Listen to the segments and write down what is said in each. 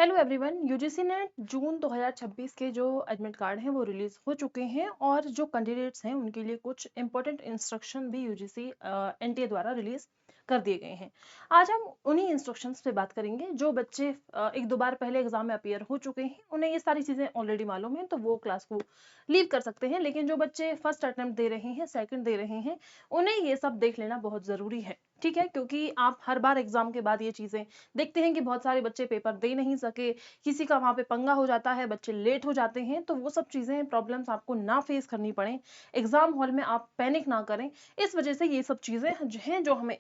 Hello everyone. UGC ने जून 2026 के जो एडमिट कार्ड हैं वो रिलीज हो चुके हैं और जो कैंडिडेट्स हैं उनके लिए कुछ इंपॉर्टेंट इंस्ट्रक्शन भी यूजीसी एनटीए द्वारा रिलीज कर दिए गए हैं। आज हम उन्हीं इंस्ट्रक्शंस पे बात करेंगे। जो बच्चे एक दो बार पहले एग्जाम में अपियर हो चुके हैं उन्हें ये सारी चीज़ें ऑलरेडी मालूम है तो वो क्लास को लीव कर सकते हैं, लेकिन जो बच्चे फर्स्ट अटेम्प्ट दे रहे हैं, सेकंड दे रहे हैं, उन्हें ये सब देख लेना बहुत ज़रूरी है। ठीक है, क्योंकि आप हर बार एग्जाम के बाद ये चीज़ें देखते हैं कि बहुत सारे बच्चे पेपर दे नहीं सके, किसी का वहाँ पे पंगा हो जाता है, बच्चे लेट हो जाते हैं, तो वो सब चीज़ें प्रॉब्लम्स आपको ना फेस करनी पड़े, एग्जाम हॉल में आप पैनिक ना करें। इस वजह से ये सब चीज़ें हैं जो हमें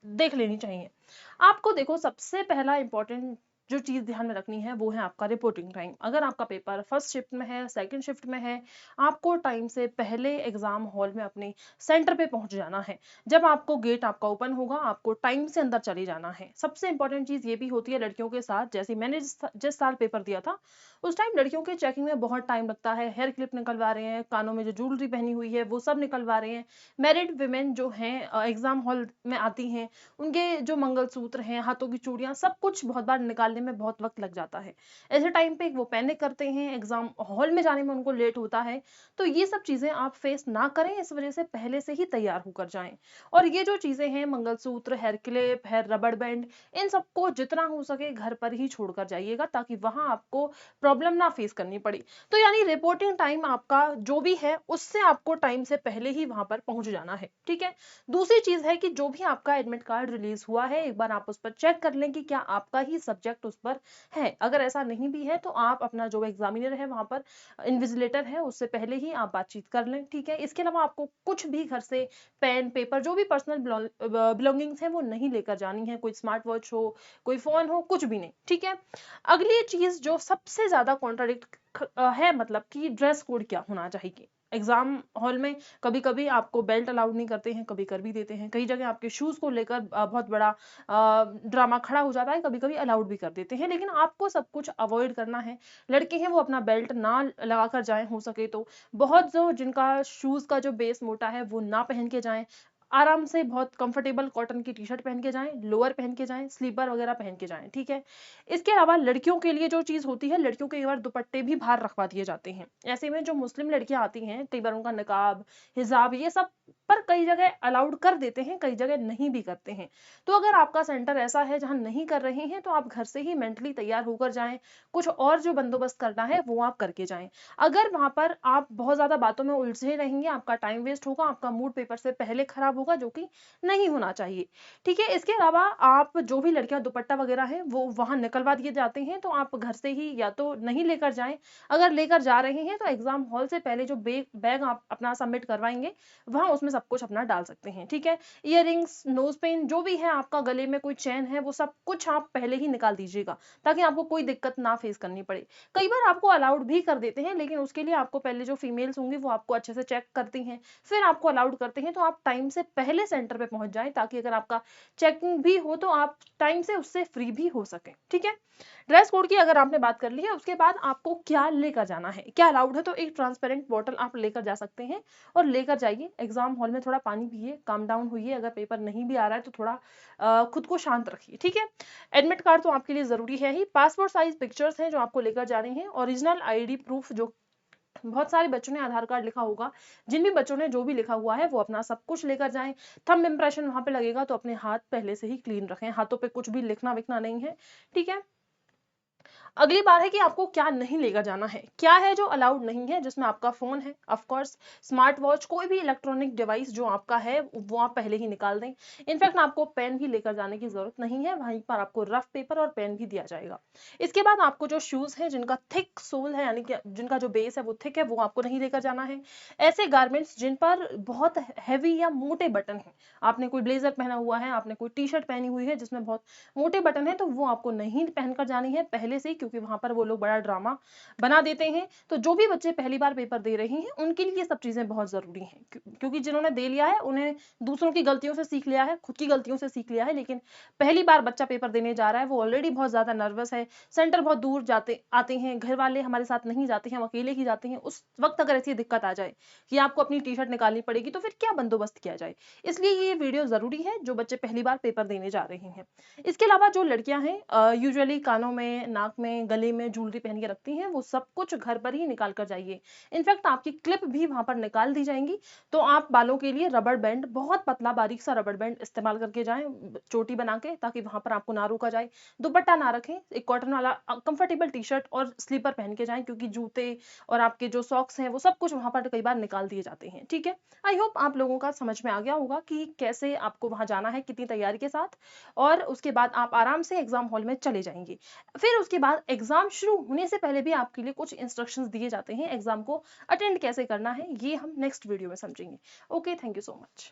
देख लेनी चाहिए। आपको देखो, सबसे पहला इंपॉर्टेंट जो चीज़ ध्यान में रखनी है वो है आपका रिपोर्टिंग टाइम। अगर आपका पेपर फर्स्ट शिफ्ट में है, सेकंड शिफ्ट में है, आपको टाइम से पहले एग्जाम हॉल में अपने सेंटर पे पहुंच जाना है। जब आपको गेट आपका ओपन होगा आपको टाइम से अंदर चले जाना है। सबसे इंपॉर्टेंट चीज़ ये भी होती है लड़कियों के साथ, जैसे मैंने जिस साल पेपर दिया था उस टाइम लड़कियों के चेकिंग में बहुत टाइम लगता है। हेयर क्लिप निकलवा रहे हैं, कानों में जो ज्वेलरी पहनी हुई है वो सब निकलवा रहे हैं। मैरिड विमेन जो हैं एग्जाम हॉल में आती हैं, उनके जो मंगलसूत्र हैं, हाथों की चूड़ियां, सब कुछ बहुत बार निकालने में बहुत वक्त लग जाता है। ऐसे टाइम पे वो पैनिक करते हैं, एग्जाम हॉल में जाने में उनको लेट होता है। तो ये सब चीजें आप फेस ना करें, इस वजह से पहले से ही तैयार होकर जाएं। और ये जो चीजें हैं, मंगलसूत्र, हेयर क्लिप, हेयर रबड़ बैंड, इन सबको जितना हो सके घर पर ही छोड़कर जाइएगा ताकि वहां आपको प्रॉब्लम ना फेस करनी पड़ी। तो यानी रिपोर्टिंग टाइम आपका जो भी है उससे आपको टाइम से पहले ही वहां पर पहुंच जाना है। ठीक है। दूसरी चीज है कि जो भी आपका एडमिट कार्ड रिलीज हुआ है एक बार आप उस पर चेक कर लें कि क्या आपका ही सब्जेक्ट उस पर है। अगर ऐसा नहीं भी है तो आप अपना जो एग्जामिनर है वहां पर, इन्विजिलेटर है, उससे पहले ही आप बातचीत कर लें। ठीक है। इसके अलावा आपको कुछ भी घर से पेन, पेपर, जो भी पर्सनल बिलोंगिंग्स हैं वो नहीं लेकर जानी है। कोई स्मार्ट वॉच हो, कोई फोन हो, कुछ भी नहीं। ठीक है। अगली चीज जो सबसे ज्यादा कॉन्ट्राडिक्ट है, मतलब कि ड्रेस कोड क्या होना चाहिए एग्जाम हॉल में। कभी कभी आपको बेल्ट अलाउड नहीं करते हैं, कभी कर भी देते हैं। कई जगह आपके शूज को लेकर बहुत बड़ा ड्रामा खड़ा हो जाता है, कभी कभी अलाउड भी कर देते हैं। लेकिन आपको सब कुछ अवॉइड करना है। लड़के हैं वो अपना बेल्ट ना लगा कर जाएं हो सके तो। बहुत जो जिनका शूज का जो बेस मोटा है वो ना पहन के जाएं। आराम से बहुत कंफर्टेबल कॉटन की टी शर्ट पहन के जाएं, लोअर पहन के जाएं, स्लीपर वगैरह पहन के जाएं। ठीक है। इसके अलावा लड़कियों के लिए जो चीज होती है, लड़कियों के कई बार दुपट्टे भी बाहर रखवा दिए जाते हैं। ऐसे में जो मुस्लिम लड़कियां आती हैं कई बार उनका निकाब, हिजाब, ये सब पर कई जगह अलाउड कर देते हैं, कई जगह नहीं भी करते हैं। तो अगर आपका सेंटर ऐसा है जहां नहीं कर रहे हैं तो आप घर से ही मेंटली तैयार होकर जाएं। कुछ और जो बंदोबस्त करना है वो आप करके जाएं। अगर वहां पर आप बहुत ज्यादा बातों में उलझे रहेंगे, आपका टाइम वेस्ट होगा, आपका मूड पेपर से पहले खराब होगा, जो कि नहीं होना चाहिए। ठीक है। इसके अलावा आप जो भी लड़कियां दुपट्टा वगैरह है वो वहां निकलवा दिए जाते हैं, तो आप घर से ही या तो नहीं लेकर जाएं। अगर लेकर जा रहे हैं तो एग्जाम हॉल से पहले जो बैग आप अपना सबमिट करवाएंगे वहां उसमें सब कुछ अपना डाल सकते हैं। ठीक है। इयररिंग्स, नोज पेन, जो भी है आपका, गले में कोई चैन है, वो सब कुछ आप पहले ही निकाल दीजिएगा ताकि आपको कोई दिक्कत ना फेस करनी पड़े। कई बार आपको अलाउड भी कर देते हैं, लेकिन उसके लिए आपको पहले जो फीमेल्स होंगी वो आपको अच्छे से चेक करती हैं, फिर आपको अलाउड करते हैं। तो आप टाइम से पहले सेंटर पे पहुंच जाएं ताकि अगर आपका चेकिंग भी हो तो आप टाइम से उससे फ्री भी हो सके। ठीक है। ड्रेस कोड की अगर आपने बात कर ली है, उसके बाद आपको क्या लेकर जाना है, क्या अलाउड है, तो एक ट्रांसपेरेंट बॉटल आप लेकर जा सकते हैं और लेकर जाइए। एग्जाम हॉल में थोड़ा पानी पिए, काम डाउन होइए। अगर पेपर नहीं भी आ रहा है तो थोड़ा खुद को शांत रखिए। ठीक है। एडमिट कार्ड तो आपके लिए जरूरी है ही। पासपोर्ट साइज पिक्चर्स हैं जो आपको लेकर जाने हैं। ओरिजिनल आईडी प्रूफ, जो बहुत सारे बच्चों ने आधार कार्ड लिखा होगा, जिन भी बच्चों ने जो भी लिखा हुआ है वो अपना सब कुछ लेकर जाएं। थंब इंप्रेशन वहां पे लगेगा तो अपने हाथ पहले से ही क्लीन रखें, हाथों पे कुछ भी लिखना विखना नहीं है। ठीक है। अगली बात है कि आपको क्या नहीं लेकर जाना है। क्या है जो अलाउड नहीं है, जिसमें आपका फोन है, ऑफ कोर्स स्मार्ट वॉच, कोई भी इलेक्ट्रॉनिक डिवाइस जो आपका है वो आप पहले ही निकाल दें। इनफैक्ट आपको पेन भी लेकर जाने की जरूरत नहीं है, वहीं पर आपको रफ पेपर और पेन भी दिया जाएगा। इसके बाद आपको जो शूज है जिनका थिक सोल है, यानी कि जिनका जो बेस है वो थिक है, वो आपको नहीं लेकर जाना है। ऐसे गारमेंट्स जिन पर बहुत हैवी या मोटे बटन है, आपने कोई ब्लेजर पहना हुआ है, आपने कोई टी शर्ट पहनी हुई है जिसमें बहुत मोटे बटन है, तो वो आपको नहीं पहनकर जानी है पहले से ही, क्योंकि वहां पर वो लोग बड़ा ड्रामा बना देते हैं। तो जो भी बच्चे पहली बार पेपर दे रहे हैं उनके लिए ये सब चीजें बहुत जरूरी हैं, क्योंकि जिन्होंने दे लिया है उन्हें दूसरों की गलतियों से सीख लिया है, खुद की गलतियों से सीख लिया है। लेकिन पहली बार बच्चा पेपर देने जा रहा है, वो ऑलरेडी बहुत ज्यादा नर्वस है, सेंटर बहुत दूर जाते आते हैं, घर वाले हमारे साथ नहीं जाते हैं, हम अकेले ही जाते हैं। उस वक्त अगर ऐसी दिक्कत आ जाए कि आपको अपनी टी शर्ट निकालनी पड़ेगी तो फिर क्या बंदोबस्त किया जाए। इसलिए ये वीडियो जरूरी है जो बच्चे पहली बार पेपर देने जा रहे हैं। इसके अलावा जो लड़कियां हैं यूजुअली कानों में, नाक नाक में, गले में ज्वेलरी पहन के रखती हैं, वो सब कुछ घर पर ही निकाल कर जाइए। इनफैक्ट आपकी क्लिप भी वहां पर निकाल दी जाएंगी। तो आप बालों के लिए रबड़ बैंड, बहुत पतला बारीक सा रबड़ बैंड इस्तेमाल करके जाएं, चोटी बना के, ताकि वहां पर आपको ना रोका जाए। दुपट्टा ना रखें, एक कॉटन वाला कंफर्टेबल टी शर्ट और स्लीपर पहन के जाएं, क्योंकि जूते और आपके जो सॉक्स हैं वो सब कुछ वहां पर कई बार निकाल दिए जाते हैं। ठीक है, आई होप आप लोगों का समझ में आ गया होगा कि कैसे आपको वहां जाना है, कितनी तैयारी के साथ, और उसके बाद आप आराम से एग्जाम हॉल में चले जाएंगे। फिर उसके बाद एग्जाम शुरू होने से पहले भी आपके लिए कुछ इंस्ट्रक्शंस दिए जाते हैं, एग्जाम को अटेंड कैसे करना है ये हम नेक्स्ट वीडियो में समझेंगे। Okay, thank you so much.